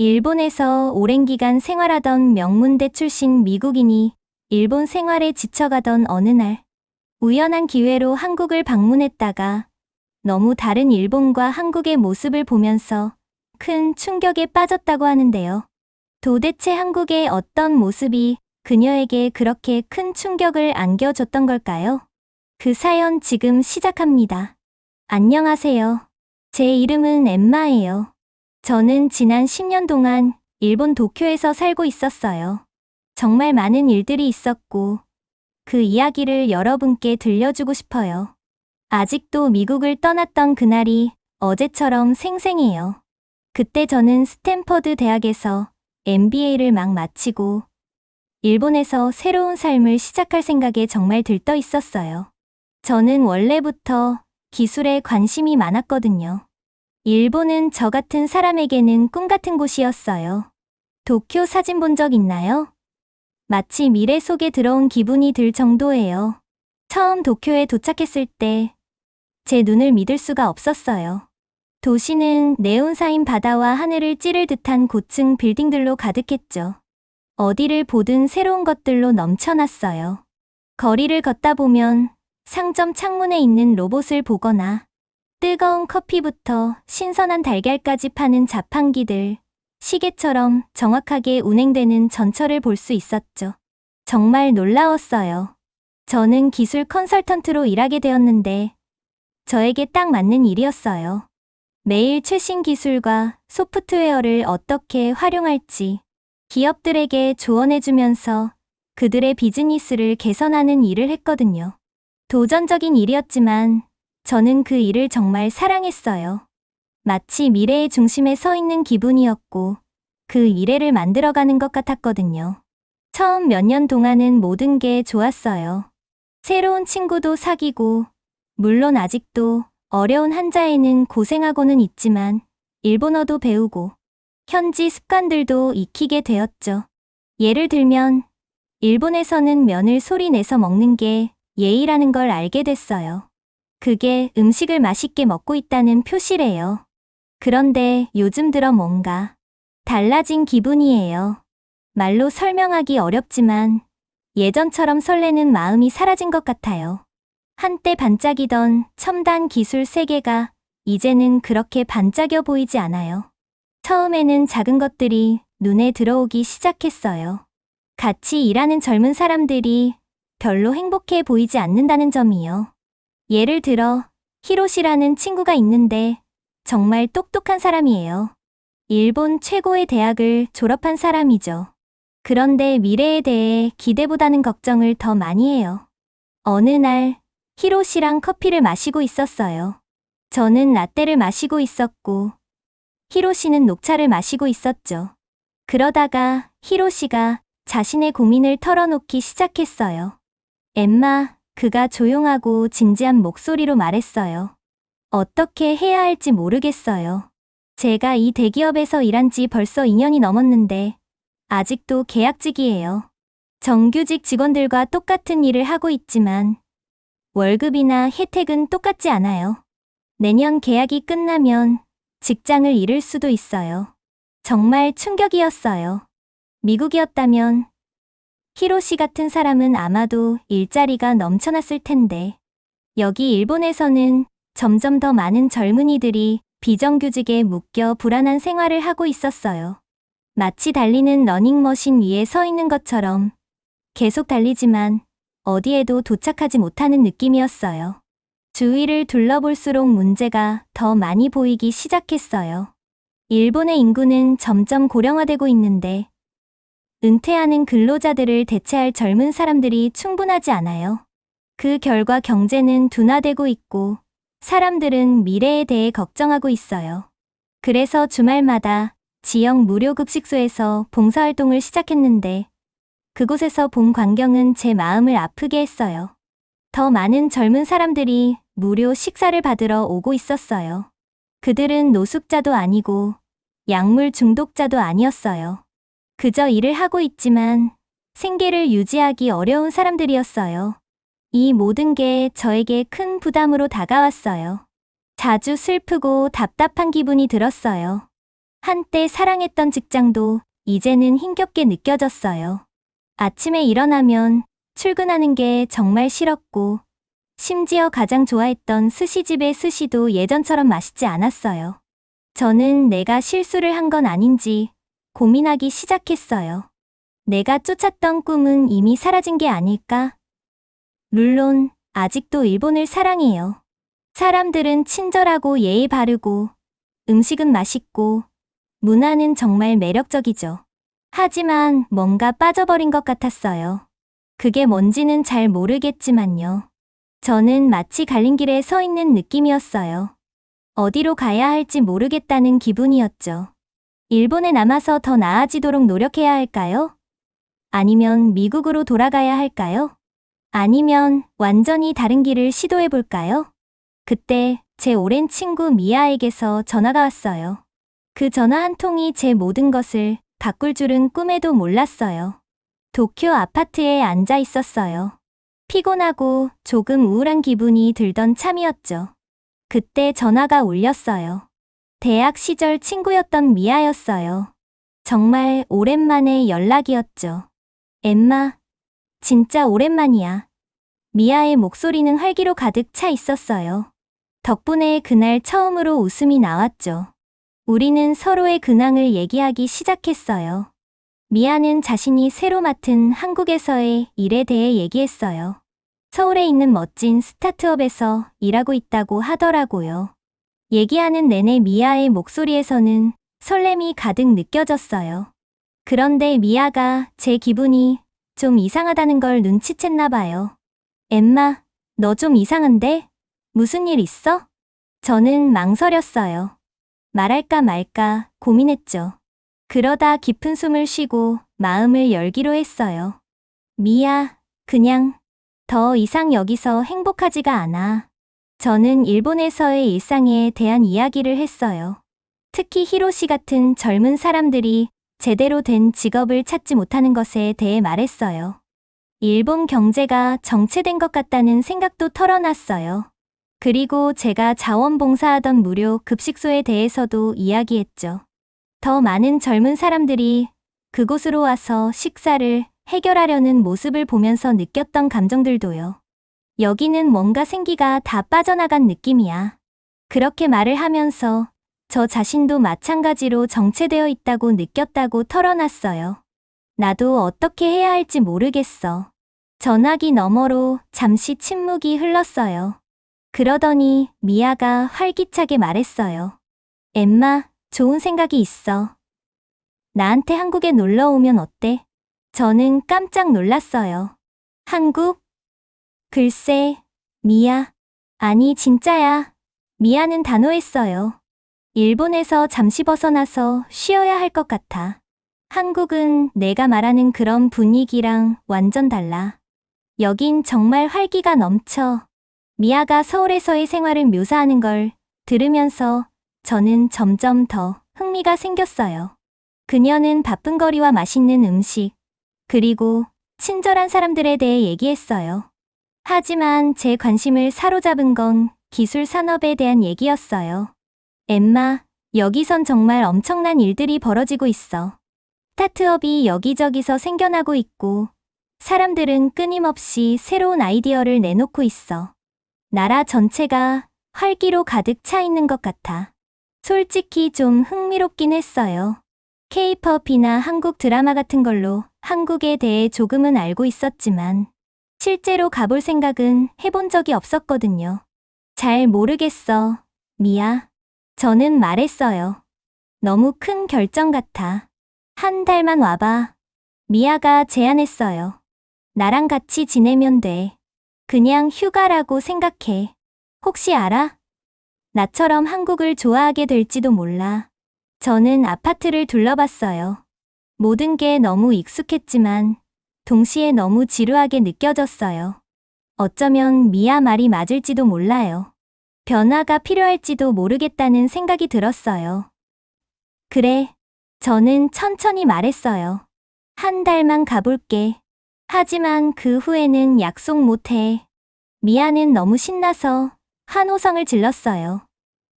일본에서 오랜 기간 생활하던 명문대 출신 미국인이 일본 생활에 지쳐가던 어느 날, 우연한 기회로 한국을 방문했다가 너무 다른 일본과 한국의 모습을 보면서 큰 충격에 빠졌다고 하는데요. 도대체 한국의 어떤 모습이 그녀에게 그렇게 큰 충격을 안겨줬던 걸까요? 그 사연 지금 시작합니다. 안녕하세요. 제 이름은 엠마예요. 저는 지난 10년 동안 일본 도쿄에서 살고 있었어요. 정말 많은 일들이 있었고 그 이야기를 여러분께 들려주고 싶어요. 아직도 미국을 떠났던 그날이 어제처럼 생생해요. 그때 저는 스탠퍼드 대학에서 MBA를 막 마치고 일본에서 새로운 삶을 시작할 생각에 정말 들떠 있었어요. 저는 원래부터 기술에 관심이 많았거든요. 일본은 저 같은 사람에게는 꿈 같은 곳이었어요. 도쿄 사진 본 적 있나요? 마치 미래 속에 들어온 기분이 들 정도예요. 처음 도쿄에 도착했을 때 제 눈을 믿을 수가 없었어요. 도시는 네온사인 바다와 하늘을 찌를 듯한 고층 빌딩들로 가득했죠. 어디를 보든 새로운 것들로 넘쳐났어요. 거리를 걷다 보면 상점 창문에 있는 로봇을 보거나 뜨거운 커피부터 신선한 달걀까지 파는 자판기들, 시계처럼 정확하게 운행되는 전철을 볼 수 있었죠. 정말 놀라웠어요. 저는 기술 컨설턴트로 일하게 되었는데 저에게 딱 맞는 일이었어요. 매일 최신 기술과 소프트웨어를 어떻게 활용할지 기업들에게 조언해주면서 그들의 비즈니스를 개선하는 일을 했거든요. 도전적인 일이었지만 저는 그 일을 정말 사랑했어요. 마치 미래의 중심에 서 있는 기분이었고 그 미래를 만들어가는 것 같았거든요. 처음 몇 년 동안은 모든 게 좋았어요. 새로운 친구도 사귀고 물론 아직도 어려운 한자에는 고생하고는 있지만 일본어도 배우고 현지 습관들도 익히게 되었죠. 예를 들면 일본에서는 면을 소리 내서 먹는 게 예의라는 걸 알게 됐어요. 그게 음식을 맛있게 먹고 있다는 표시래요. 그런데 요즘 들어 뭔가 달라진 기분이에요. 말로 설명하기 어렵지만 예전처럼 설레는 마음이 사라진 것 같아요. 한때 반짝이던 첨단 기술 세계가 이제는 그렇게 반짝여 보이지 않아요. 처음에는 작은 것들이 눈에 들어오기 시작했어요. 같이 일하는 젊은 사람들이 별로 행복해 보이지 않는다는 점이요. 예를 들어 히로시라는 친구가 있는데 정말 똑똑한 사람이에요. 일본 최고의 대학을 졸업한 사람이죠. 그런데 미래에 대해 기대보다는 걱정을 더 많이 해요. 어느 날 히로시랑 커피를 마시고 있었어요. 저는 라떼를 마시고 있었고 히로시는 녹차를 마시고 있었죠. 그러다가 히로시가 자신의 고민을 털어놓기 시작했어요. 엠마, 그가 조용하고 진지한 목소리로 말했어요. 어떻게 해야 할지 모르겠어요. 제가 이 대기업에서 일한 지 벌써 2년이 넘었는데 아직도 계약직이에요. 정규직 직원들과 똑같은 일을 하고 있지만 월급이나 혜택은 똑같지 않아요. 내년 계약이 끝나면 직장을 잃을 수도 있어요. 정말 충격이었어요. 미국이었다면 히로시 같은 사람은 아마도 일자리가 넘쳐났을 텐데 여기 일본에서는 점점 더 많은 젊은이들이 비정규직에 묶여 불안한 생활을 하고 있었어요. 마치 달리는 러닝머신 위에 서 있는 것처럼 계속 달리지만 어디에도 도착하지 못하는 느낌이었어요. 주위를 둘러볼수록 문제가 더 많이 보이기 시작했어요. 일본의 인구는 점점 고령화되고 있는데 은퇴하는 근로자들을 대체할 젊은 사람들이 충분하지 않아요. 그 결과 경제는 둔화되고 있고 사람들은 미래에 대해 걱정하고 있어요. 그래서 주말마다 지역 무료급식소에서 봉사활동을 시작했는데 그곳에서 본 광경은 제 마음을 아프게 했어요. 더 많은 젊은 사람들이 무료 식사를 받으러 오고 있었어요. 그들은 노숙자도 아니고 약물 중독자도 아니었어요. 그저 일을 하고 있지만 생계를 유지하기 어려운 사람들이었어요. 이 모든 게 저에게 큰 부담으로 다가왔어요. 자주 슬프고 답답한 기분이 들었어요. 한때 사랑했던 직장도 이제는 힘겹게 느껴졌어요. 아침에 일어나면 출근하는 게 정말 싫었고, 심지어 가장 좋아했던 스시집의 스시도 예전처럼 맛있지 않았어요. 저는 내가 실수를 한 건 아닌지 고민하기 시작했어요. 내가 쫓았던 꿈은 이미 사라진 게 아닐까? 물론 아직도 일본을 사랑해요. 사람들은 친절하고 예의 바르고 음식은 맛있고 문화는 정말 매력적이죠. 하지만 뭔가 빠져버린 것 같았어요. 그게 뭔지는 잘 모르겠지만요. 저는 마치 갈린 길에 서 있는 느낌이었어요. 어디로 가야 할지 모르겠다는 기분이었죠. 일본에 남아서 더 나아지도록 노력해야 할까요? 아니면 미국으로 돌아가야 할까요? 아니면 완전히 다른 길을 시도해 볼까요? 그때 제 오랜 친구 미아에게서 전화가 왔어요. 그 전화 한 통이 제 모든 것을 바꿀 줄은 꿈에도 몰랐어요. 도쿄 아파트에 앉아 있었어요. 피곤하고 조금 우울한 기분이 들던 참이었죠. 그때 전화가 울렸어요. 대학 시절 친구였던 미아였어요. 정말 오랜만에 연락이었죠. 엠마, 진짜 오랜만이야. 미아의 목소리는 활기로 가득 차 있었어요. 덕분에 그날 처음으로 웃음이 나왔죠. 우리는 서로의 근황을 얘기하기 시작했어요. 미아는 자신이 새로 맡은 한국에서의 일에 대해 얘기했어요. 서울에 있는 멋진 스타트업에서 일하고 있다고 하더라고요. 얘기하는 내내 미아의 목소리에서는 설렘이 가득 느껴졌어요. 그런데 미아가 제 기분이 좀 이상하다는 걸 눈치챘나 봐요. 엠마, 너 좀 이상한데? 무슨 일 있어? 저는 망설였어요. 말할까 말까 고민했죠. 그러다 깊은 숨을 쉬고 마음을 열기로 했어요. 미아, 그냥 더 이상 여기서 행복하지가 않아. 저는 일본에서의 일상에 대한 이야기를 했어요. 특히 히로시 같은 젊은 사람들이 제대로 된 직업을 찾지 못하는 것에 대해 말했어요. 일본 경제가 정체된 것 같다는 생각도 털어놨어요. 그리고 제가 자원봉사하던 무료 급식소에 대해서도 이야기했죠. 더 많은 젊은 사람들이 그곳으로 와서 식사를 해결하려는 모습을 보면서 느꼈던 감정들도요. 여기는 뭔가 생기가 다 빠져나간 느낌이야. 그렇게 말을 하면서 저 자신도 마찬가지로 정체되어 있다고 느꼈다고 털어놨어요. 나도 어떻게 해야 할지 모르겠어. 전화기 너머로 잠시 침묵이 흘렀어요. 그러더니 미아가 활기차게 말했어요. 엠마, 좋은 생각이 있어. 나한테 한국에 놀러 오면 어때? 저는 깜짝 놀랐어요. 한국? 글쎄, 미아. 아니, 진짜야. 미아는 단호했어요. 일본에서 잠시 벗어나서 쉬어야 할 것 같아. 한국은 내가 말하는 그런 분위기랑 완전 달라. 여긴 정말 활기가 넘쳐. 미아가 서울에서의 생활을 묘사하는 걸 들으면서 저는 점점 더 흥미가 생겼어요. 그녀는 바쁜 거리와 맛있는 음식, 그리고 친절한 사람들에 대해 얘기했어요. 하지만 제 관심을 사로잡은 건 기술 산업에 대한 얘기였어요. 엠마, 여기선 정말 엄청난 일들이 벌어지고 있어. 스타트업이 여기저기서 생겨나고 있고, 사람들은 끊임없이 새로운 아이디어를 내놓고 있어. 나라 전체가 활기로 가득 차 있는 것 같아. 솔직히 좀 흥미롭긴 했어요. K-팝이나 한국 드라마 같은 걸로 한국에 대해 조금은 알고 있었지만 실제로 가볼 생각은 해본 적이 없었거든요. 잘 모르겠어, 미아. 저는 말했어요. 너무 큰 결정 같아. 한 달만 와봐. 미아가 제안했어요. 나랑 같이 지내면 돼. 그냥 휴가라고 생각해. 혹시 알아? 나처럼 한국을 좋아하게 될지도 몰라. 저는 아파트를 둘러봤어요. 모든 게 너무 익숙했지만 동시에 너무 지루하게 느껴졌어요. 어쩌면 미아 말이 맞을지도 몰라요. 변화가 필요할지도 모르겠다는 생각이 들었어요. 그래, 저는 천천히 말했어요. 한 달만 가볼게. 하지만 그 후에는 약속 못해. 미아는 너무 신나서 환호성을 질렀어요.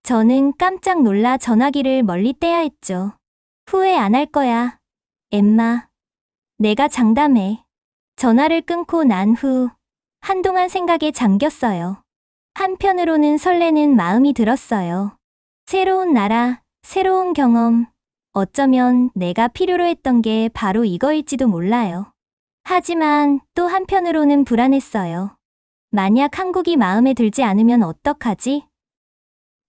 저는 깜짝 놀라 전화기를 멀리 떼야 했죠. 후회 안 할 거야. 엠마. 내가 장담해. 전화를 끊고 난 후 한동안 생각에 잠겼어요. 한편으로는 설레는 마음이 들었어요. 새로운 나라, 새로운 경험. 어쩌면 내가 필요로 했던 게 바로 이거일지도 몰라요. 하지만 또 한편으로는 불안했어요. 만약 한국이 마음에 들지 않으면 어떡하지?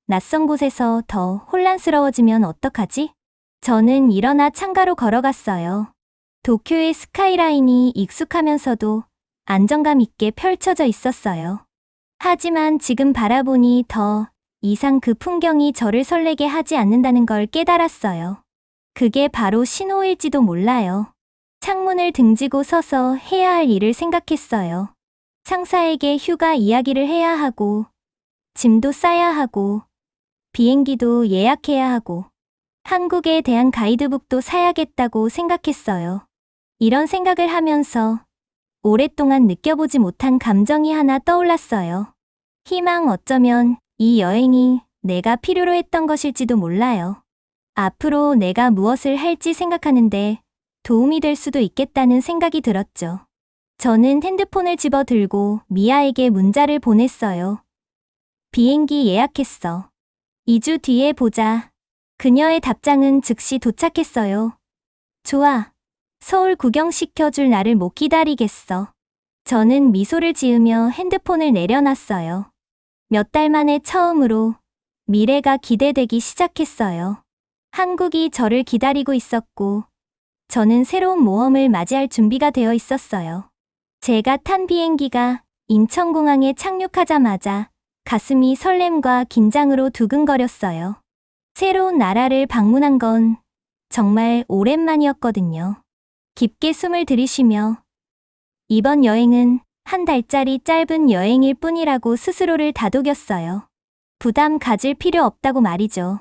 낯선 곳에서 더 혼란스러워지면 어떡하지? 저는 일어나 창가로 걸어갔어요. 도쿄의 스카이라인이 익숙하면서도 안정감 있게 펼쳐져 있었어요. 하지만 지금 바라보니 더 이상 그 풍경이 저를 설레게 하지 않는다는 걸 깨달았어요. 그게 바로 신호일지도 몰라요. 창문을 등지고 서서 해야 할 일을 생각했어요. 상사에게 휴가 이야기를 해야 하고, 짐도 싸야 하고, 비행기도 예약해야 하고, 한국에 대한 가이드북도 사야겠다고 생각했어요. 이런 생각을 하면서 오랫동안 느껴보지 못한 감정이 하나 떠올랐어요. 희망. 어쩌면 이 여행이 내가 필요로 했던 것일지도 몰라요. 앞으로 내가 무엇을 할지 생각하는데 도움이 될 수도 있겠다는 생각이 들었죠. 저는 핸드폰을 집어들고 미아에게 문자를 보냈어요. 비행기 예약했어. 2주 뒤에 보자. 그녀의 답장은 즉시 도착했어요. 좋아. 서울 구경시켜줄 나를 못 기다리겠어. 저는 미소를 지으며 핸드폰을 내려놨어요. 몇 달 만에 처음으로 미래가 기대되기 시작했어요. 한국이 저를 기다리고 있었고, 저는 새로운 모험을 맞이할 준비가 되어 있었어요. 제가 탄 비행기가 인천공항에 착륙하자마자 가슴이 설렘과 긴장으로 두근거렸어요. 새로운 나라를 방문한 건 정말 오랜만이었거든요. 깊게 숨을 들이쉬며 이번 여행은 한 달짜리 짧은 여행일 뿐이라고 스스로를 다독였어요. 부담 가질 필요 없다고 말이죠.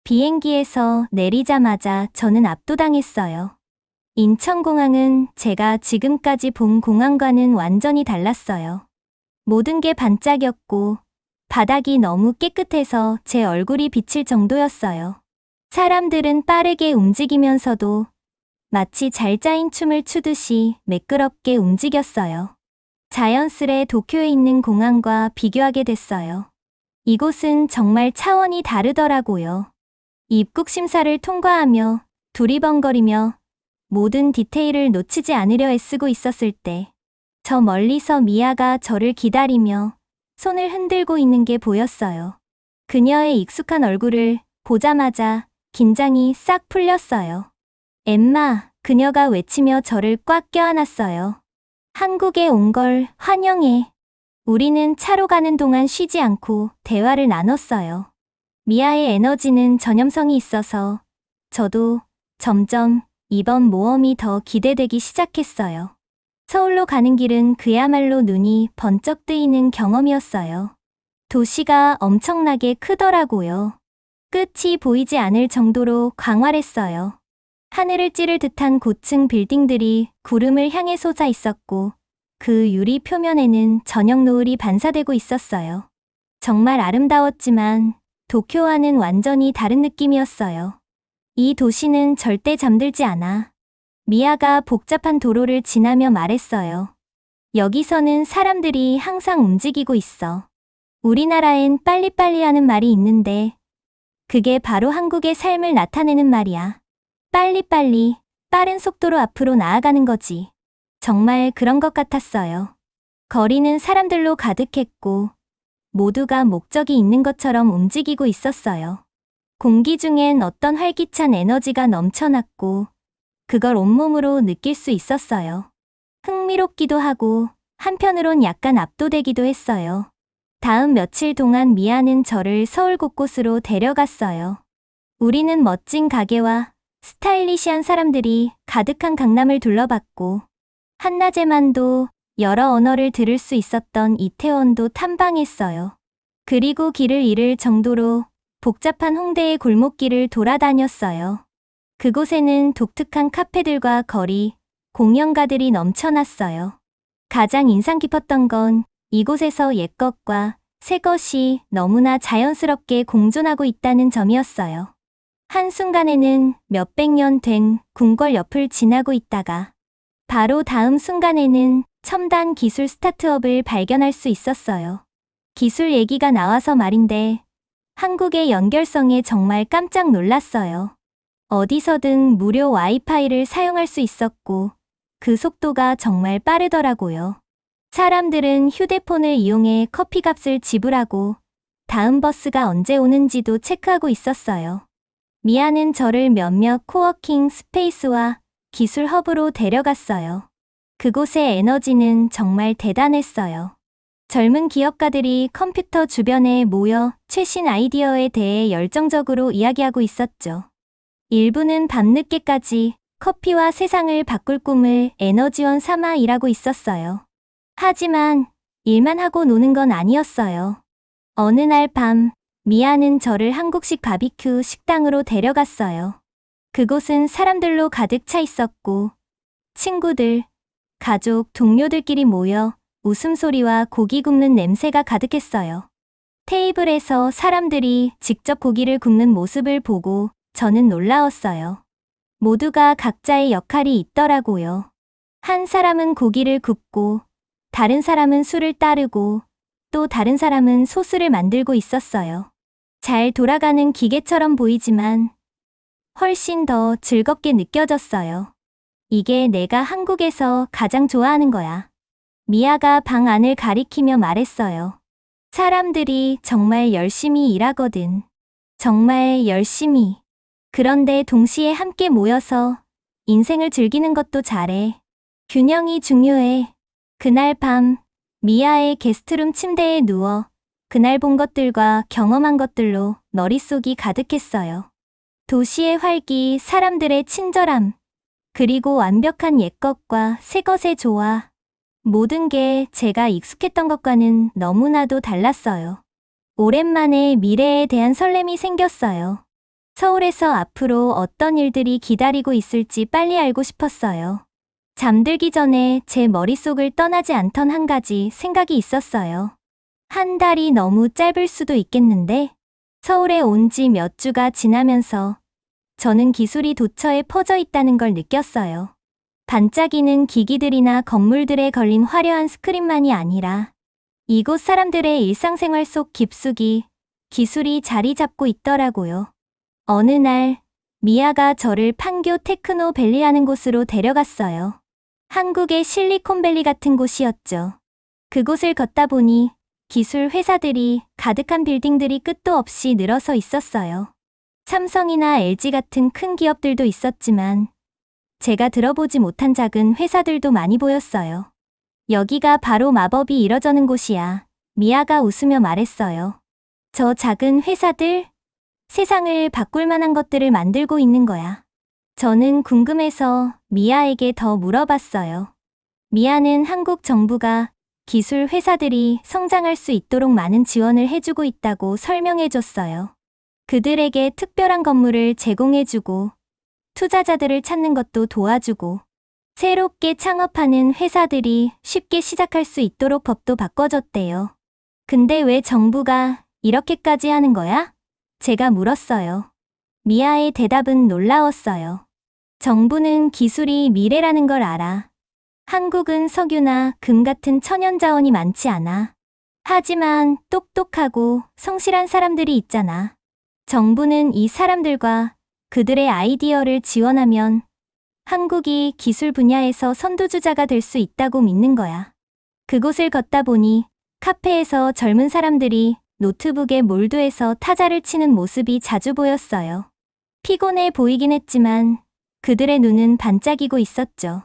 비행기에서 내리자마자 저는 압도당했어요. 인천공항은 제가 지금까지 본 공항과는 완전히 달랐어요. 모든 게 반짝였고 바닥이 너무 깨끗해서 제 얼굴이 비칠 정도였어요. 사람들은 빠르게 움직이면서도 마치 잘 짜인 춤을 추듯이 매끄럽게 움직였어요. 자연스레 도쿄에 있는 공항과 비교하게 됐어요. 이곳은 정말 차원이 다르더라고요. 입국 심사를 통과하며 두리번거리며 모든 디테일을 놓치지 않으려 애쓰고 있었을 때, 저 멀리서 미아가 저를 기다리며 손을 흔들고 있는 게 보였어요. 그녀의 익숙한 얼굴을 보자마자 긴장이 싹 풀렸어요. 엠마, 그녀가 외치며 저를 꽉 껴안았어요. 한국에 온 걸 환영해. 우리는 차로 가는 동안 쉬지 않고 대화를 나눴어요. 미아의 에너지는 전염성이 있어서 저도 점점 이번 모험이 더 기대되기 시작했어요. 서울로 가는 길은 그야말로 눈이 번쩍 뜨이는 경험이었어요. 도시가 엄청나게 크더라고요. 끝이 보이지 않을 정도로 광활했어요. 하늘을 찌를 듯한 고층 빌딩들이 구름을 향해 솟아 있었고 그 유리 표면에는 저녁 노을이 반사되고 있었어요. 정말 아름다웠지만 도쿄와는 완전히 다른 느낌이었어요. 이 도시는 절대 잠들지 않아. 미아가 복잡한 도로를 지나며 말했어요. 여기서는 사람들이 항상 움직이고 있어. 우리나라엔 빨리빨리 하는 말이 있는데 그게 바로 한국의 삶을 나타내는 말이야. 빨리빨리, 빠른 속도로 앞으로 나아가는 거지. 정말 그런 것 같았어요. 거리는 사람들로 가득했고 모두가 목적이 있는 것처럼 움직이고 있었어요. 공기 중엔 어떤 활기찬 에너지가 넘쳐났고 그걸 온몸으로 느낄 수 있었어요. 흥미롭기도 하고 한편으론 약간 압도되기도 했어요. 다음 며칠 동안 미아는 저를 서울 곳곳으로 데려갔어요. 우리는 멋진 가게와 스타일리시한 사람들이 가득한 강남을 둘러봤고 한낮에만도 여러 언어를 들을 수 있었던 이태원도 탐방했어요. 그리고 길을 잃을 정도로 복잡한 홍대의 골목길을 돌아다녔어요. 그곳에는 독특한 카페들과 거리, 공연가들이 넘쳐났어요. 가장 인상 깊었던 건 이곳에서 옛것과 새 것이 너무나 자연스럽게 공존하고 있다는 점이었어요. 한순간에는 몇백 년 된 궁궐 옆을 지나고 있다가 바로 다음 순간에는 첨단 기술 스타트업을 발견할 수 있었어요. 기술 얘기가 나와서 말인데 한국의 연결성에 정말 깜짝 놀랐어요. 어디서든 무료 와이파이를 사용할 수 있었고 그 속도가 정말 빠르더라고요. 사람들은 휴대폰을 이용해 커피값을 지불하고 다음 버스가 언제 오는지도 체크하고 있었어요. 미아는 저를 몇몇 코워킹 스페이스와 기술 허브로 데려갔어요. 그곳의 에너지는 정말 대단했어요. 젊은 기업가들이 컴퓨터 주변에 모여 최신 아이디어에 대해 열정적으로 이야기하고 있었죠. 일부는 밤늦게까지 커피와 세상을 바꿀 꿈을 에너지원 삼아 일하고 있었어요. 하지만 일만 하고 노는 건 아니었어요. 어느 날 밤, 미아는 저를 한국식 바비큐 식당으로 데려갔어요. 그곳은 사람들로 가득 차 있었고 친구들, 가족, 동료들끼리 모여 웃음소리와 고기 굽는 냄새가 가득했어요. 테이블에서 사람들이 직접 고기를 굽는 모습을 보고 저는 놀라웠어요. 모두가 각자의 역할이 있더라고요. 한 사람은 고기를 굽고 다른 사람은 술을 따르고 또 다른 사람은 소스를 만들고 있었어요. 잘 돌아가는 기계처럼 보이지만 훨씬 더 즐겁게 느껴졌어요. 이게 내가 한국에서 가장 좋아하는 거야. 미아가 방 안을 가리키며 말했어요. 사람들이 정말 열심히 일하거든. 정말 열심히. 그런데 동시에 함께 모여서 인생을 즐기는 것도 잘해. 균형이 중요해. 그날 밤, 미아의 게스트룸 침대에 누워 그날 본 것들과 경험한 것들로 머릿속이 가득했어요. 도시의 활기, 사람들의 친절함, 그리고 완벽한 옛것과 새것의 조화. 모든 게 제가 익숙했던 것과는 너무나도 달랐어요. 오랜만에 미래에 대한 설렘이 생겼어요. 서울에서 앞으로 어떤 일들이 기다리고 있을지 빨리 알고 싶었어요. 잠들기 전에 제 머릿속을 떠나지 않던 한 가지 생각이 있었어요. 한 달이 너무 짧을 수도 있겠는데 서울에 온 지 몇 주가 지나면서 저는 기술이 도처에 퍼져 있다는 걸 느꼈어요. 반짝이는 기기들이나 건물들에 걸린 화려한 스크린만이 아니라 이곳 사람들의 일상생활 속 깊숙이 기술이 자리 잡고 있더라고요. 어느 날 미아가 저를 판교 테크노밸리라는 곳으로 데려갔어요. 한국의 실리콘밸리 같은 곳이었죠. 그곳을 걷다 보니 기술 회사들이 가득한 빌딩들이 끝도 없이 늘어서 있었어요. 삼성이나 LG 같은 큰 기업들도 있었지만 제가 들어보지 못한 작은 회사들도 많이 보였어요. 여기가 바로 마법이 이뤄져는 곳이야. 미아가 웃으며 말했어요. 저 작은 회사들, 세상을 바꿀 만한 것들을 만들고 있는 거야. 저는 궁금해서 미아에게 더 물어봤어요. 미아는 한국 정부가 기술 회사들이 성장할 수 있도록 많은 지원을 해주고 있다고 설명해줬어요. 그들에게 특별한 건물을 제공해주고 투자자들을 찾는 것도 도와주고 새롭게 창업하는 회사들이 쉽게 시작할 수 있도록 법도 바꿔줬대요. 근데 왜 정부가 이렇게까지 하는 거야? 제가 물었어요. 미아의 대답은 놀라웠어요. 정부는 기술이 미래라는 걸 알아. 한국은 석유나 금 같은 천연자원이 많지 않아. 하지만 똑똑하고 성실한 사람들이 있잖아. 정부는 이 사람들과 그들의 아이디어를 지원하면 한국이 기술 분야에서 선두주자가 될 수 있다고 믿는 거야. 그곳을 걷다 보니 카페에서 젊은 사람들이 노트북에 몰두해서 타자를 치는 모습이 자주 보였어요. 피곤해 보이긴 했지만 그들의 눈은 반짝이고 있었죠.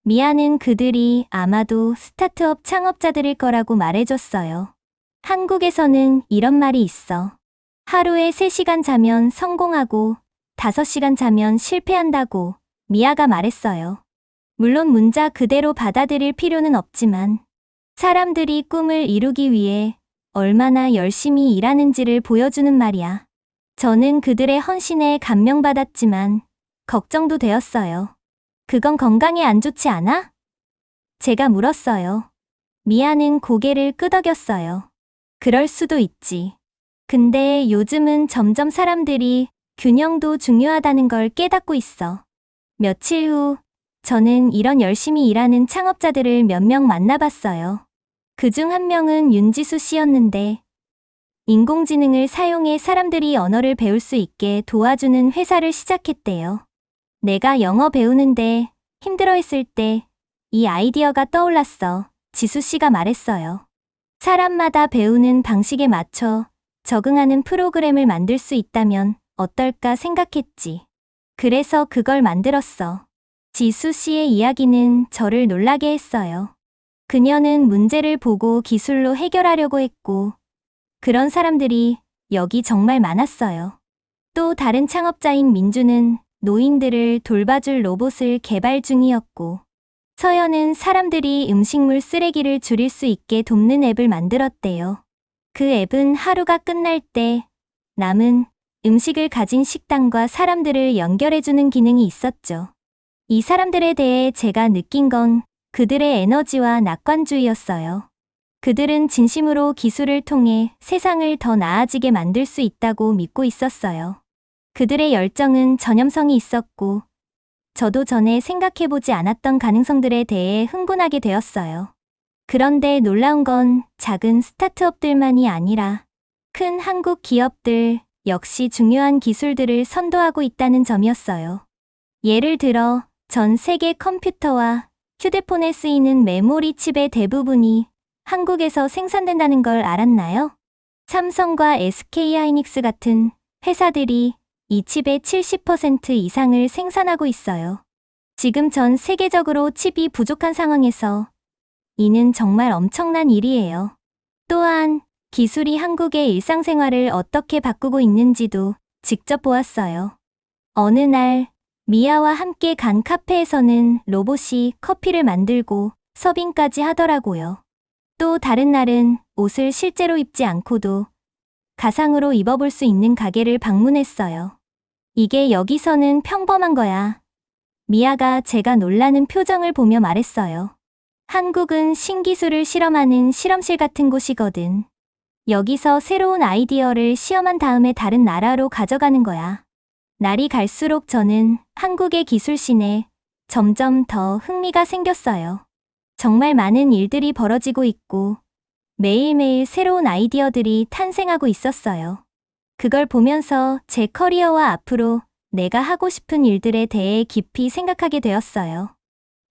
미아는 그들이 아마도 스타트업 창업자들일 거라고 말해줬어요. 한국에서는 이런 말이 있어. 하루에 3시간 자면 성공하고 5시간 자면 실패한다고 미아가 말했어요. 물론 문자 그대로 받아들일 필요는 없지만 사람들이 꿈을 이루기 위해 얼마나 열심히 일하는지를 보여주는 말이야. 저는 그들의 헌신에 감명받았지만 걱정도 되었어요. 그건 건강에 안 좋지 않아? 제가 물었어요. 미아는 고개를 끄덕였어요. 그럴 수도 있지. 근데 요즘은 점점 사람들이 균형도 중요하다는 걸 깨닫고 있어. 며칠 후, 저는 이런 열심히 일하는 창업자들을 몇 명 만나봤어요. 그중 한 명은 윤지수 씨였는데, 인공지능을 사용해 사람들이 언어를 배울 수 있게 도와주는 회사를 시작했대요. 내가 영어 배우는데 힘들어했을 때 이 아이디어가 떠올랐어. 지수 씨가 말했어요. 사람마다 배우는 방식에 맞춰 적응하는 프로그램을 만들 수 있다면 어떨까 생각했지. 그래서 그걸 만들었어. 지수 씨의 이야기는 저를 놀라게 했어요. 그녀는 문제를 보고 기술로 해결하려고 했고, 그런 사람들이 여기 정말 많았어요. 또 다른 창업자인 민주는 노인들을 돌봐줄 로봇을 개발 중이었고, 서연은 사람들이 음식물 쓰레기를 줄일 수 있게 돕는 앱을 만들었대요. 그 앱은 하루가 끝날 때 남은 음식을 가진 식당과 사람들을 연결해주는 기능이 있었죠. 이 사람들에 대해 제가 느낀 건 그들의 에너지와 낙관주의였어요. 그들은 진심으로 기술을 통해 세상을 더 나아지게 만들 수 있다고 믿고 있었어요. 그들의 열정은 전염성이 있었고, 저도 전에 생각해보지 않았던 가능성들에 대해 흥분하게 되었어요. 그런데 놀라운 건 작은 스타트업들만이 아니라 큰 한국 기업들 역시 중요한 기술들을 선도하고 있다는 점이었어요. 예를 들어 전 세계 컴퓨터와 휴대폰에 쓰이는 메모리 칩의 대부분이 한국에서 생산된다는 걸 알았나요? 삼성과 SK하이닉스 같은 회사들이 이 칩의 70% 이상을 생산하고 있어요. 지금 전 세계적으로 칩이 부족한 상황에서 이는 정말 엄청난 일이에요. 또한 기술이 한국의 일상생활을 어떻게 바꾸고 있는지도 직접 보았어요. 어느 날 미아와 함께 간 카페에서는 로봇이 커피를 만들고 서빙까지 하더라고요. 또 다른 날은 옷을 실제로 입지 않고도 가상으로 입어볼 수 있는 가게를 방문했어요. 이게 여기서는 평범한 거야. 미아가 제가 놀라는 표정을 보며 말했어요. 한국은 신기술을 실험하는 실험실 같은 곳이거든. 여기서 새로운 아이디어를 시험한 다음에 다른 나라로 가져가는 거야. 날이 갈수록 저는 한국의 기술씬에 점점 더 흥미가 생겼어요. 정말 많은 일들이 벌어지고 있고 매일매일 새로운 아이디어들이 탄생하고 있었어요. 그걸 보면서 제 커리어와 앞으로 내가 하고 싶은 일들에 대해 깊이 생각하게 되었어요.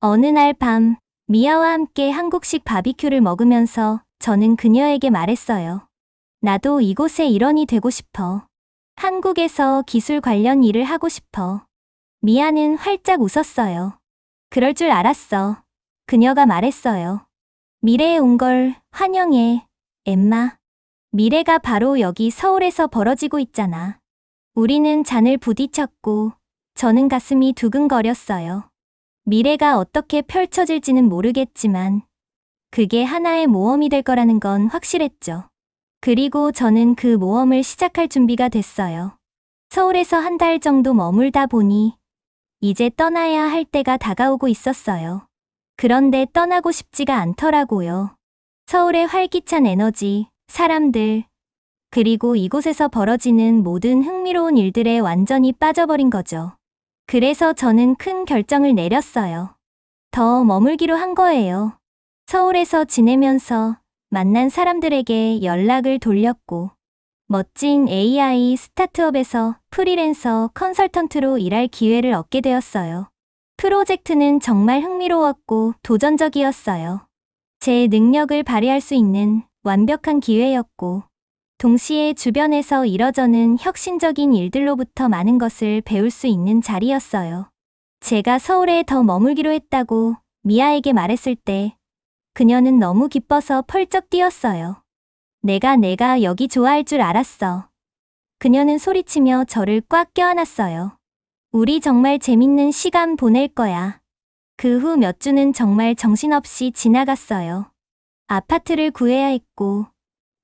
어느 날 밤, 미아와 함께 한국식 바비큐를 먹으면서 저는 그녀에게 말했어요. 나도 이곳의 일원이 되고 싶어. 한국에서 기술 관련 일을 하고 싶어. 미아는 활짝 웃었어요. 그럴 줄 알았어. 그녀가 말했어요. 미래에 온 걸 환영해, 엠마. 미래가 바로 여기 서울에서 벌어지고 있잖아. 우리는 잔을 부딪혔고 저는 가슴이 두근거렸어요. 미래가 어떻게 펼쳐질지는 모르겠지만 그게 하나의 모험이 될 거라는 건 확실했죠. 그리고 저는 그 모험을 시작할 준비가 됐어요. 서울에서 한 달 정도 머물다 보니 이제 떠나야 할 때가 다가오고 있었어요. 그런데 떠나고 싶지가 않더라고요. 서울의 활기찬 에너지, 사람들, 그리고 이곳에서 벌어지는 모든 흥미로운 일들에 완전히 빠져버린 거죠. 그래서 저는 큰 결정을 내렸어요. 더 머물기로 한 거예요. 서울에서 지내면서 만난 사람들에게 연락을 돌렸고, 멋진 AI 스타트업에서 프리랜서 컨설턴트로 일할 기회를 얻게 되었어요. 프로젝트는 정말 흥미로웠고 도전적이었어요. 제 능력을 발휘할 수 있는 완벽한 기회였고, 동시에 주변에서 이뤄져는 혁신적인 일들로부터 많은 것을 배울 수 있는 자리였어요. 제가 서울에 더 머물기로 했다고 미아에게 말했을 때 그녀는 너무 기뻐서 펄쩍 뛰었어요. 내가 여기 좋아할 줄 알았어. 그녀는 소리치며 저를 꽉 껴안았어요. 우리 정말 재밌는 시간 보낼 거야. 그 후 몇 주는 정말 정신없이 지나갔어요. 아파트를 구해야 했고,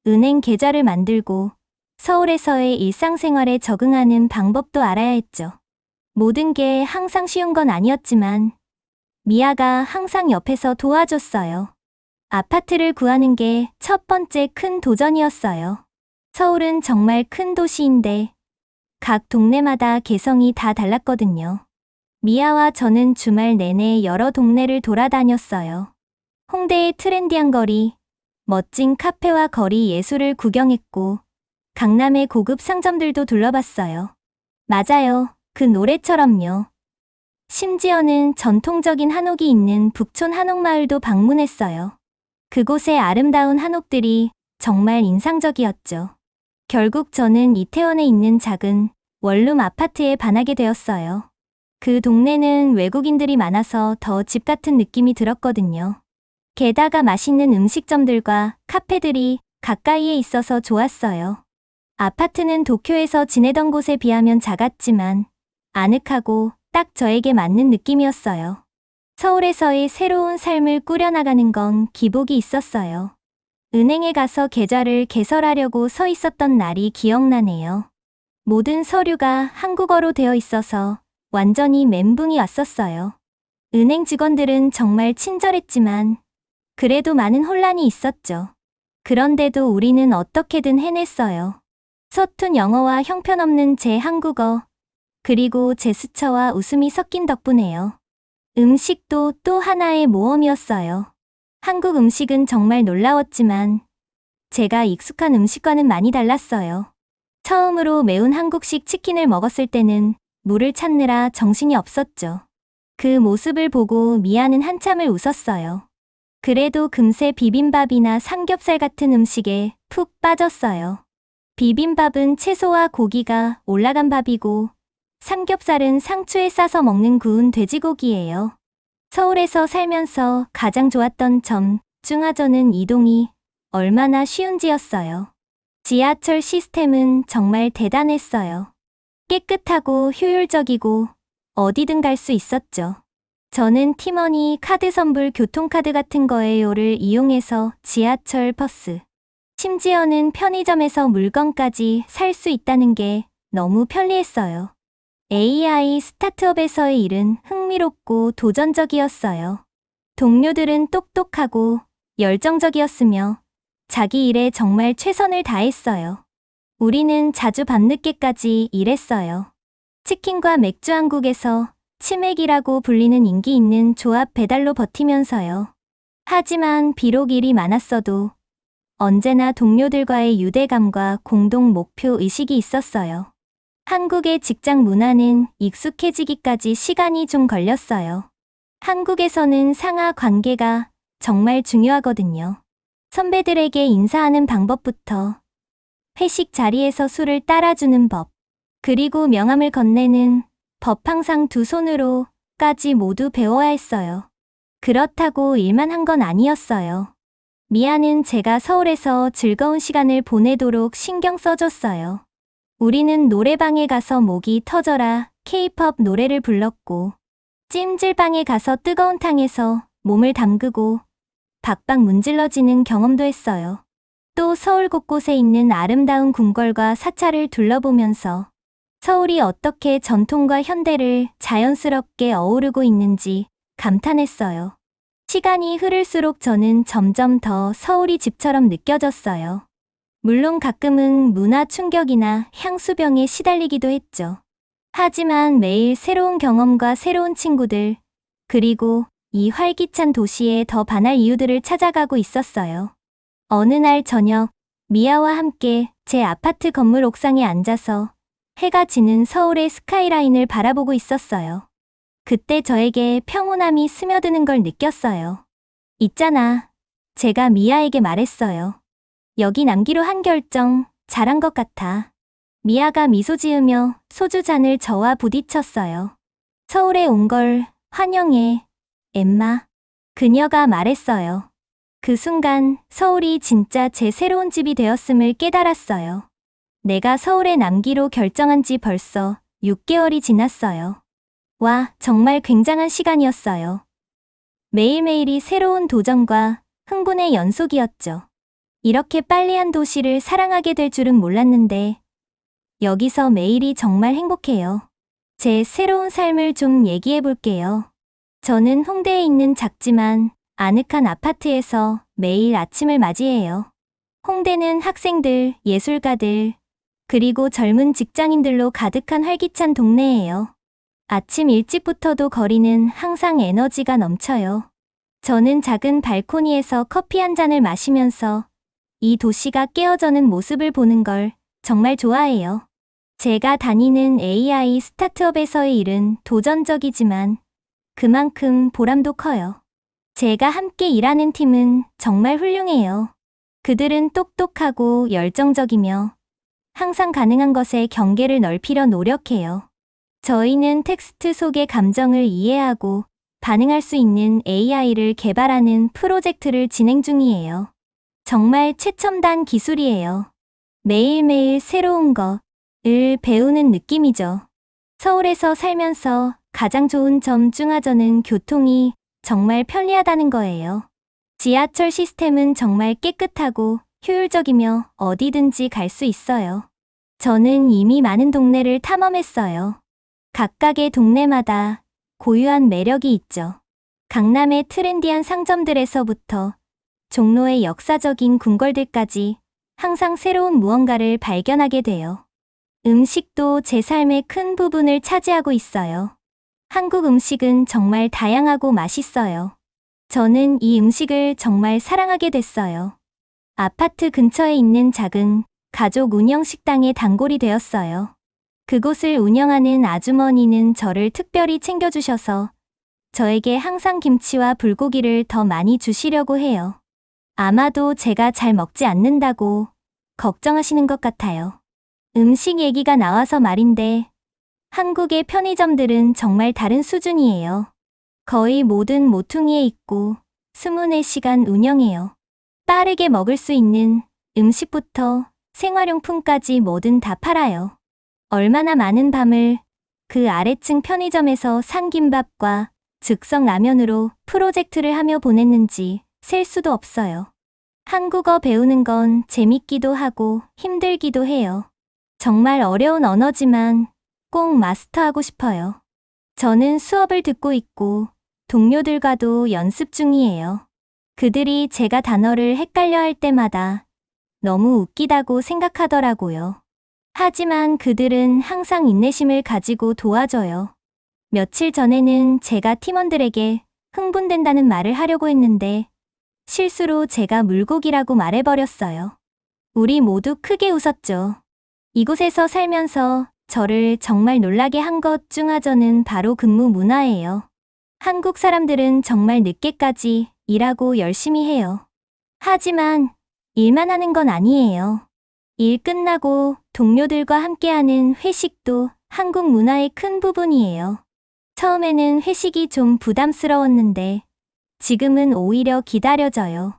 은행 계좌를 만들고, 서울에서의 일상생활에 적응하는 방법도 알아야 했죠. 모든 게 항상 쉬운 건 아니었지만, 미아가 항상 옆에서 도와줬어요. 아파트를 구하는 게 첫 번째 큰 도전이었어요. 서울은 정말 큰 도시인데 각 동네마다 개성이 다 달랐거든요. 미아와 저는 주말 내내 여러 동네를 돌아다녔어요. 홍대의 트렌디한 거리, 멋진 카페와 거리 예술을 구경했고 강남의 고급 상점들도 둘러봤어요. 맞아요. 그 노래처럼요. 심지어는 전통적인 한옥이 있는 북촌 한옥마을도 방문했어요. 그곳의 아름다운 한옥들이 정말 인상적이었죠. 결국 저는 이태원에 있는 작은 원룸 아파트에 반하게 되었어요. 그 동네는 외국인들이 많아서 더 집 같은 느낌이 들었거든요. 게다가 맛있는 음식점들과 카페들이 가까이에 있어서 좋았어요. 아파트는 도쿄에서 지내던 곳에 비하면 작았지만 아늑하고 딱 저에게 맞는 느낌이었어요. 서울에서의 새로운 삶을 꾸려나가는 건 기복이 있었어요. 은행에 가서 계좌를 개설하려고 서 있었던 날이 기억나네요. 모든 서류가 한국어로 되어 있어서 완전히 멘붕이 왔었어요. 은행 직원들은 정말 친절했지만 그래도 많은 혼란이 있었죠. 그런데도 우리는 어떻게든 해냈어요. 서툰 영어와 형편없는 제 한국어, 그리고 제스처와 웃음이 섞인 덕분에요. 음식도 또 하나의 모험이었어요. 한국 음식은 정말 놀라웠지만 제가 익숙한 음식과는 많이 달랐어요. 처음으로 매운 한국식 치킨을 먹었을 때는 물을 찾느라 정신이 없었죠. 그 모습을 보고 미아는 한참을 웃었어요. 그래도 금세 비빔밥이나 삼겹살 같은 음식에 푹 빠졌어요. 비빔밥은 채소와 고기가 올라간 밥이고 삼겹살은 상추에 싸서 먹는 구운 돼지고기예요. 서울에서 살면서 가장 좋았던 점 중 하나는 이동이 얼마나 쉬운지였어요. 지하철 시스템은 정말 대단했어요. 깨끗하고 효율적이고 어디든 갈 수 있었죠. 저는 티머니 카드 선불 교통카드 같은 거예요를 이용해서 지하철 버스, 심지어는 편의점에서 물건까지 살 수 있다는 게 너무 편리했어요. AI 스타트업에서의 일은 흥미롭고 도전적이었어요. 동료들은 똑똑하고 열정적이었으며 자기 일에 정말 최선을 다했어요. 우리는 자주 밤늦게까지 일했어요. 치킨과 맥주 한국에서 치맥이라고 불리는 인기 있는 조합 배달로 버티면서요. 하지만 비록 일이 많았어도 언제나 동료들과의 유대감과 공동 목표 의식이 있었어요. 한국의 직장 문화는 익숙해지기까지 시간이 좀 걸렸어요. 한국에서는 상하 관계가 정말 중요하거든요. 선배들에게 인사하는 방법부터 회식 자리에서 술을 따라주는 법, 그리고 명함을 건네는 법 항상 두 손으로까지 모두 배워야 했어요. 그렇다고 일만 한 건 아니었어요. 미아는 제가 서울에서 즐거운 시간을 보내도록 신경 써줬어요. 우리는 노래방에 가서 목이 터져라 K-팝 노래를 불렀고 찜질방에 가서 뜨거운 탕에서 몸을 담그고 박박 문질러지는 경험도 했어요. 또 서울 곳곳에 있는 아름다운 궁궐과 사찰을 둘러보면서 서울이 어떻게 전통과 현대를 자연스럽게 어우르고 있는지 감탄했어요. 시간이 흐를수록 저는 점점 더 서울이 집처럼 느껴졌어요. 물론 가끔은 문화 충격이나 향수병에 시달리기도 했죠. 하지만 매일 새로운 경험과 새로운 친구들, 그리고 이 활기찬 도시에 더 반할 이유들을 찾아가고 있었어요. 어느 날 저녁, 미아와 함께 제 아파트 건물 옥상에 앉아서 해가 지는 서울의 스카이라인을 바라보고 있었어요. 그때 저에게 평온함이 스며드는 걸 느꼈어요. 있잖아. 제가 미아에게 말했어요. 여기 남기로 한 결정 잘한 것 같아. 미아가 미소 지으며 소주 잔을 저와 부딪혔어요. 서울에 온 걸 환영해, 엠마. 그녀가 말했어요. 그 순간 서울이 진짜 제 새로운 집이 되었음을 깨달았어요. 내가 서울에 남기로 결정한 지 벌써 6개월이 지났어요. 와, 정말 굉장한 시간이었어요. 매일매일이 새로운 도전과 흥분의 연속이었죠. 이렇게 빨리 한 도시를 사랑하게 될 줄은 몰랐는데 여기서 매일이 정말 행복해요. 제 새로운 삶을 좀 얘기해 볼게요. 저는 홍대에 있는 작지만 아늑한 아파트에서 매일 아침을 맞이해요. 홍대는 학생들, 예술가들, 그리고 젊은 직장인들로 가득한 활기찬 동네예요. 아침 일찍부터도 거리는 항상 에너지가 넘쳐요. 저는 작은 발코니에서 커피 한 잔을 마시면서 이 도시가 깨어저는 모습을 보는 걸 정말 좋아해요. 제가 다니는 AI 스타트업에서의 일은 도전적이지만 그만큼 보람도 커요. 제가 함께 일하는 팀은 정말 훌륭해요. 그들은 똑똑하고 열정적이며 항상 가능한 것에 경계를 넓히려 노력해요. 저희는 텍스트 속의 감정을 이해하고 반응할 수 있는 AI를 개발하는 프로젝트를 진행 중이에요. 정말 최첨단 기술이에요. 매일매일 새로운 것을 배우는 느낌이죠. 서울에서 살면서 가장 좋은 점 중 하나는 교통이 정말 편리하다는 거예요. 지하철 시스템은 정말 깨끗하고 효율적이며 어디든지 갈 수 있어요. 저는 이미 많은 동네를 탐험했어요. 각각의 동네마다 고유한 매력이 있죠. 강남의 트렌디한 상점들에서부터 종로의 역사적인 궁궐들까지 항상 새로운 무언가를 발견하게 돼요. 음식도 제 삶의 큰 부분을 차지하고 있어요. 한국 음식은 정말 다양하고 맛있어요. 저는 이 음식을 정말 사랑하게 됐어요. 아파트 근처에 있는 작은 가족 운영 식당의 단골이 되었어요. 그곳을 운영하는 아주머니는 저를 특별히 챙겨주셔서 저에게 항상 김치와 불고기를 더 많이 주시려고 해요. 아마도 제가 잘 먹지 않는다고 걱정하시는 것 같아요. 음식 얘기가 나와서 말인데 한국의 편의점들은 정말 다른 수준이에요. 거의 모든 모퉁이에 있고 24시간 운영해요. 빠르게 먹을 수 있는 음식부터 생활용품까지 뭐든 다 팔아요. 얼마나 많은 밤을 그 아래층 편의점에서 산 김밥과 즉석 라면으로 프로젝트를 하며 보냈는지 셀 수도 없어요. 한국어 배우는 건 재밌기도 하고 힘들기도 해요. 정말 어려운 언어지만 꼭 마스터하고 싶어요. 저는 수업을 듣고 있고 동료들과도 연습 중이에요. 그들이 제가 단어를 헷갈려 할 때마다 너무 웃기다고 생각하더라고요. 하지만 그들은 항상 인내심을 가지고 도와줘요. 며칠 전에는 제가 팀원들에게 흥분된다는 말을 하려고 했는데 실수로 제가 물고기라고 말해버렸어요. 우리 모두 크게 웃었죠. 이곳에서 살면서 저를 정말 놀라게 한 것 중 하나는 바로 근무 문화예요. 한국 사람들은 정말 늦게까지 일하고 열심히 해요. 하지만 일만 하는 건 아니에요. 일 끝나고 동료들과 함께하는 회식도 한국 문화의 큰 부분이에요. 처음에는 회식이 좀 부담스러웠는데 지금은 오히려 기다려져요.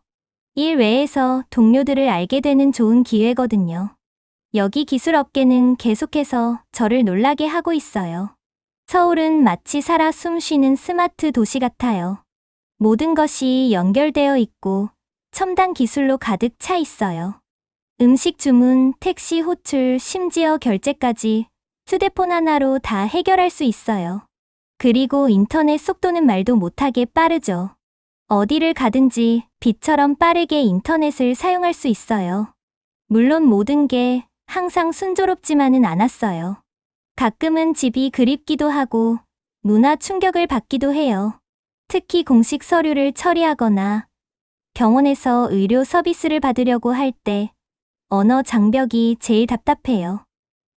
일 외에서 동료들을 알게 되는 좋은 기회거든요. 여기 기술업계는 계속해서 저를 놀라게 하고 있어요. 서울은 마치 살아 숨쉬는 스마트 도시 같아요. 모든 것이 연결되어 있고 첨단 기술로 가득 차 있어요. 음식 주문, 택시 호출, 심지어 결제까지 휴대폰 하나로 다 해결할 수 있어요. 그리고 인터넷 속도는 말도 못하게 빠르죠. 어디를 가든지 빛처럼 빠르게 인터넷을 사용할 수 있어요. 물론 모든 게 항상 순조롭지만은 않았어요. 가끔은 집이 그립기도 하고 문화 충격을 받기도 해요. 특히 공식 서류를 처리하거나 병원에서 의료 서비스를 받으려고 할 때 언어 장벽이 제일 답답해요.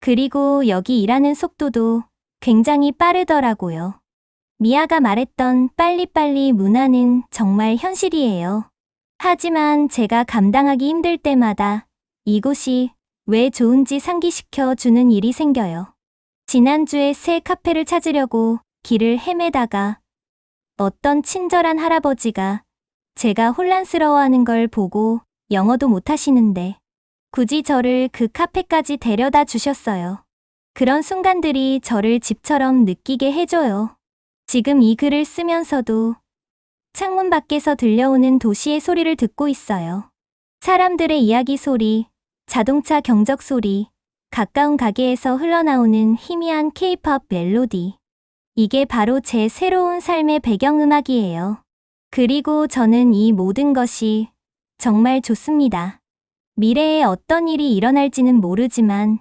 그리고 여기 일하는 속도도 굉장히 빠르더라고요. 미아가 말했던 빨리빨리 문화는 정말 현실이에요. 하지만 제가 감당하기 힘들 때마다 이곳이 왜 좋은지 상기시켜 주는 일이 생겨요. 지난주에 새 카페를 찾으려고 길을 헤매다가 어떤 친절한 할아버지가 제가 혼란스러워하는 걸 보고 영어도 못하시는데 굳이 저를 그 카페까지 데려다 주셨어요. 그런 순간들이 저를 집처럼 느끼게 해줘요. 지금 이 글을 쓰면서도 창문 밖에서 들려오는 도시의 소리를 듣고 있어요. 사람들의 이야기 소리, 자동차 경적 소리, 가까운 가게에서 흘러나오는 희미한 K-pop 멜로디. 이게 바로 제 새로운 삶의 배경음악이에요. 그리고 저는 이 모든 것이 정말 좋습니다. 미래에 어떤 일이 일어날지는 모르지만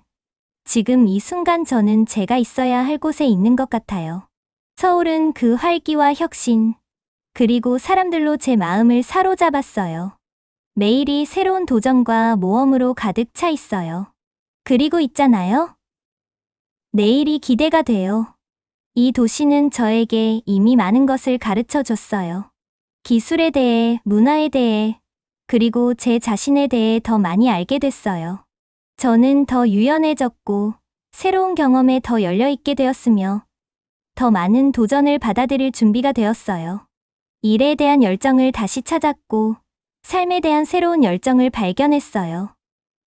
지금 이 순간 저는 제가 있어야 할 곳에 있는 것 같아요. 서울은 그 활기와 혁신, 그리고 사람들로 제 마음을 사로잡았어요. 매일이 새로운 도전과 모험으로 가득 차 있어요. 그리고 있잖아요. 내일이 기대가 돼요. 이 도시는 저에게 이미 많은 것을 가르쳐 줬어요. 기술에 대해, 문화에 대해, 그리고 제 자신에 대해 더 많이 알게 됐어요. 저는 더 유연해졌고, 새로운 경험에 더 열려있게 되었으며, 더 많은 도전을 받아들일 준비가 되었어요. 일에 대한 열정을 다시 찾았고, 삶에 대한 새로운 열정을 발견했어요.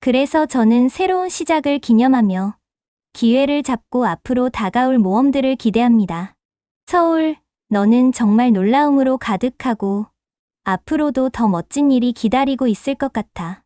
그래서 저는 새로운 시작을 기념하며, 기회를 잡고 앞으로 다가올 모험들을 기대합니다. 서울, 너는 정말 놀라움으로 가득하고 앞으로도 더 멋진 일이 기다리고 있을 것 같아.